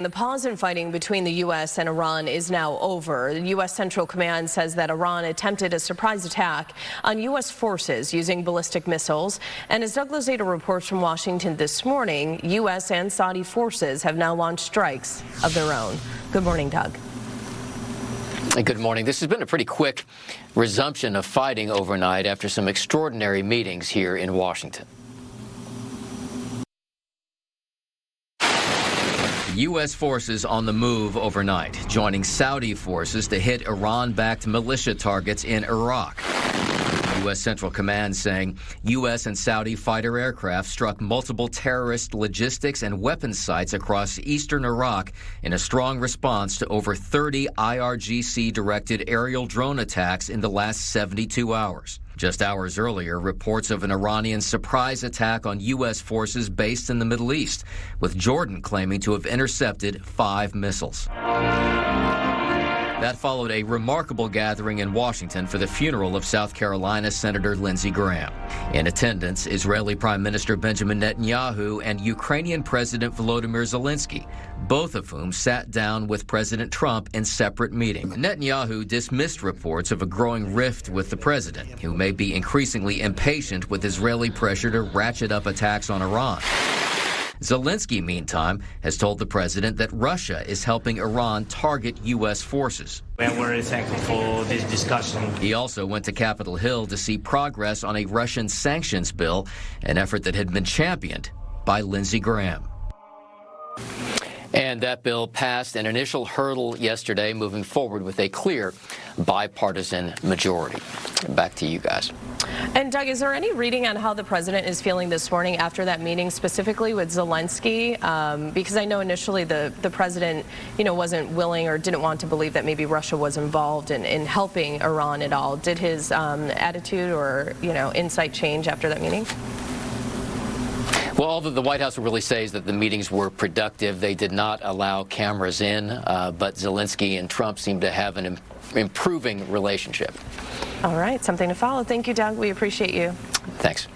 The pause in fighting between the U.S. and Iran is now over. The U.S. Central Command says that Iran attempted a surprise attack on U.S. forces using ballistic missiles. And as Doug Lozada reports from Washington this morning, U.S. and Saudi forces have now launched strikes of their own. Good morning, Doug. Good morning. This has been a pretty quick resumption of fighting overnight after some extraordinary meetings here in Washington. U.S. forces on the move overnight, joining Saudi forces to hit Iran-backed militia targets in Iraq. U.S. Central Command saying U.S. and Saudi fighter aircraft struck multiple terrorist logistics and weapons sites across eastern Iraq in a strong response to over 30 IRGC-directed aerial drone attacks in the last 72 hours. Just hours earlier, reports of an Iranian surprise attack on U.S. forces based in the Middle East, with Jordan claiming to have intercepted 5 missiles. That followed a remarkable gathering in Washington for the funeral of South Carolina Senator Lindsey Graham. In attendance, Israeli Prime Minister Benjamin Netanyahu and Ukrainian President Volodymyr Zelenskyy, both of whom sat down with President Trump in separate meetings. Netanyahu dismissed reports of a growing rift with the president, who may be increasingly impatient with Israeli pressure to ratchet up attacks on Iran. Zelenskyy, meantime, has told the president that Russia is helping Iran target U.S. forces. We are very thankful for this discussion. He also went to Capitol Hill to see progress on a Russian sanctions bill, an effort that had been championed by Lindsey Graham. And that bill passed an initial hurdle yesterday, moving forward with a clear bipartisan majority. Back to you guys. And Doug, is there any reading on how the president is feeling this morning after that meeting, specifically with Zelenskyy? Because I know initially the president, wasn't willing or didn't want to believe that maybe Russia was involved in helping Iran at all. Did his attitude or, insight change after that meeting? Well, all that the White House will really say is that the meetings were productive. They did not allow cameras in, but Zelenskyy and Trump seem to have an improving relationship. All right, something to follow. Thank you, Doug. We appreciate you. Thanks.